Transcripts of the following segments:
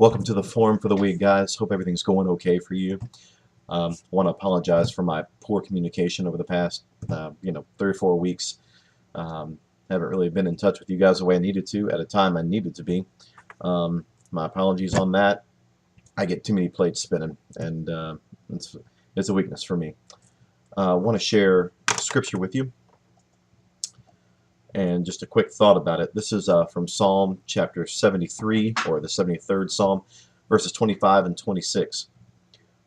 Welcome to the forum for the week, guys. Hope everything's going okay for you. I want to apologize for my poor communication over the past, 3 or 4 weeks. Haven't really been in touch with you guys the way I needed to at a time I needed to be. My apologies on that. I get too many plates spinning, and it's a weakness for me. I want to share scripture with you, and just a quick thought about it. This is from Psalm chapter 73, or the 73rd Psalm, verses 25 and 26.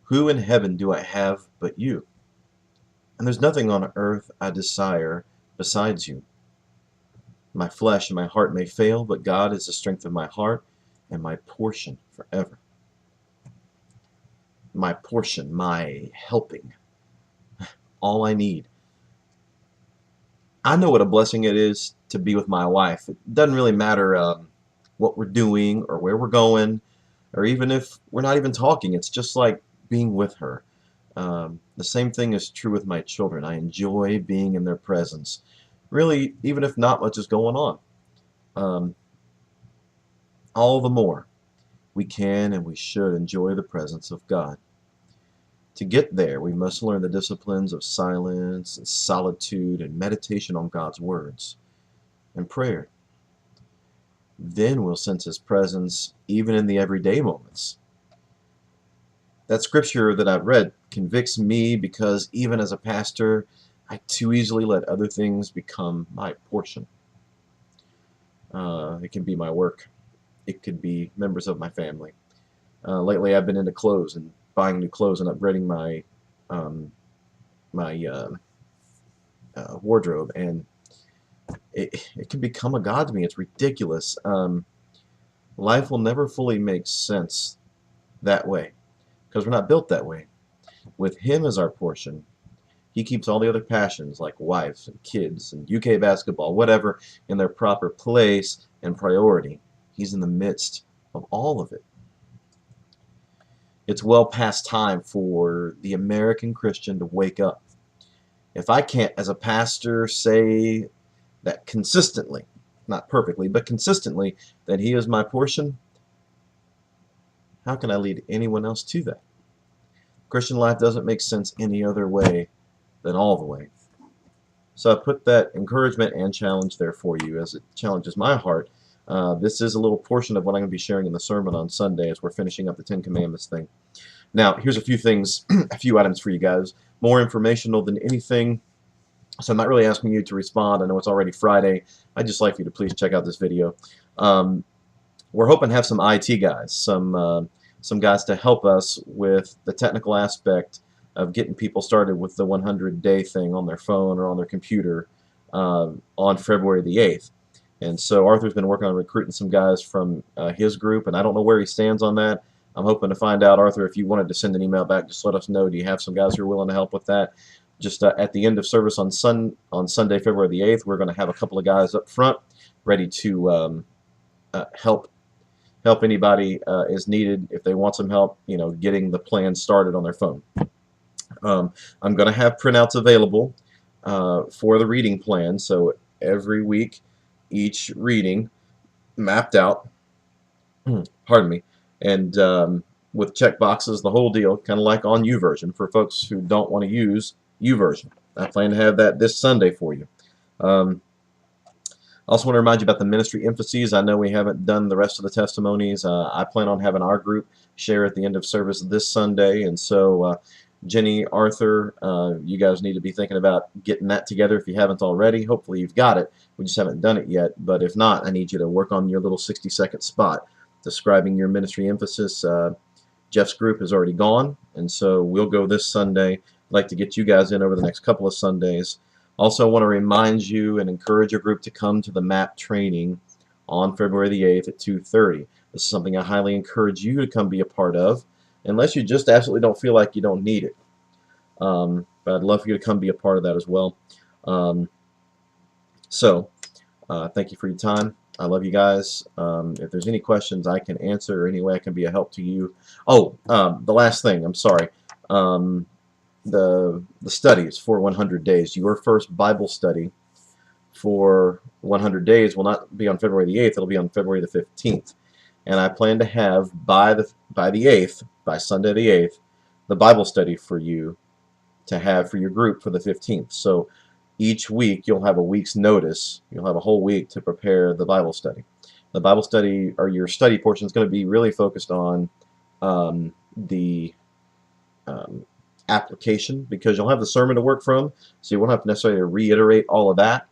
Who in heaven do I have but you? And there's nothing on earth I desire besides you. My flesh and my heart may fail, but God is the strength of my heart and my portion forever. My portion, my helping, all I need. I know what a blessing it is to be with my wife. It doesn't really matter what we're doing or where we're going, or even if we're not even talking. It's just like being with her. The same thing is true with my children. I enjoy being in their presence, really, even if not much is going on. All the more we can and we should enjoy the presence of God. To get there, we must learn the disciplines of silence and solitude and meditation on God's words and prayer. Then we'll sense His presence even in the everyday moments. That scripture that I've read convicts me because even as a pastor, I too easily let other things become my portion. It can be my work. It could be members of my family. Lately, I've been into clothes and buying new clothes and upgrading my wardrobe, and it can become a god to me. It's ridiculous. Life will never fully make sense that way because we're not built that way. With Him as our portion, He keeps all the other passions like wives and kids and UK basketball, whatever, in their proper place and priority. He's in the midst of all of it. It's well past time for the American Christian to wake up. If I can't, as a pastor, say that consistently, not perfectly, but consistently, that He is my portion, how can I lead anyone else to that? Christian life doesn't make sense any other way than all the way. So I put that encouragement and challenge there for you as it challenges my heart. This is a little portion of what I'm going to be sharing in the sermon on Sunday as we're finishing up the Ten Commandments thing. Now, here's a few things, a few items for you guys. More informational than anything, so I'm not really asking you to respond. I know it's already Friday. I'd just like you to please check out this video. We're hoping to have some IT guys, some guys to help us with the technical aspect of getting people started with the 100-day thing on their phone or on their computer on February the 8th. And so Arthur's been working on recruiting some guys from his group, and I don't know where he stands on that. I'm hoping to find out, Arthur, if you wanted to send an email back, just let us know. Do you have some guys who are willing to help with that? Just at the end of service on Sunday, February the 8th, we're going to have a couple of guys up front ready to help anybody as needed if they want some help, getting the plan started on their phone. I'm going to have printouts available for the reading plan, so every week, each reading mapped out, pardon me, and with check boxes, the whole deal, kind of like on YouVersion for folks who don't want to use YouVersion. I plan to have that this Sunday for you. I also want to remind you about the ministry emphases. I know we haven't done the rest of the testimonies. I plan on having our group share at the end of service this Sunday, and so Jenny, Arthur, you guys need to be thinking about getting that together if you haven't already. Hopefully you've got it. We just haven't done it yet. But if not, I need you to work on your little 60-second spot describing your ministry emphasis. Jeff's group is already gone, and so we'll go this Sunday. I'd like to get you guys in over the next couple of Sundays. Also, I want to remind you and encourage your group to come to the MAP training on February the 8th at 2:30. This is something I highly encourage you to come be a part of, unless you just absolutely don't feel like you don't need it. But I'd love for you to come be a part of that as well. Thank you for your time. I love you guys. If there's any questions I can answer or any way I can be a help to you. Oh, the last thing, I'm sorry. The studies for 100 days. Your first Bible study for 100 days will not be on February the 8th. It'll be on February the 15th. and I plan to have by the 8th, by Sunday the 8th, the Bible study for you to have for your group for the 15th. So each week you'll have a week's notice. You'll have a whole week to prepare the Bible study. The Bible study, or your study portion, is going to be really focused on the application, because you'll have the sermon to work from, so you won't have to necessarily reiterate all of that,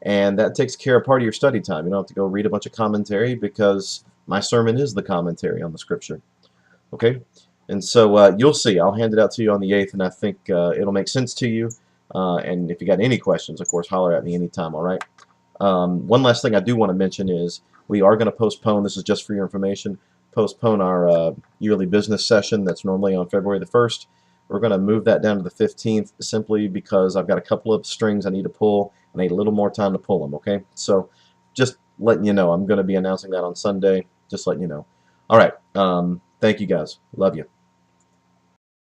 and that takes care of part of your study time. You don't have to go read a bunch of commentary, because my sermon is the commentary on the scripture. Okay? And so you'll see. I'll hand it out to you on the 8th, and I think it'll make sense to you. And if you got any questions, of course, holler at me anytime, all right? One last thing I do want to mention is we are going to postpone, this is just for your information, postpone our yearly business session that's normally on February the 1st. We're going to move that down to the 15th simply because I've got a couple of strings I need to pull. I need a little more time to pull them, okay? So just letting you know. I'm going to be announcing that on Sunday, just letting you know. All right. Thank you, guys. Love you.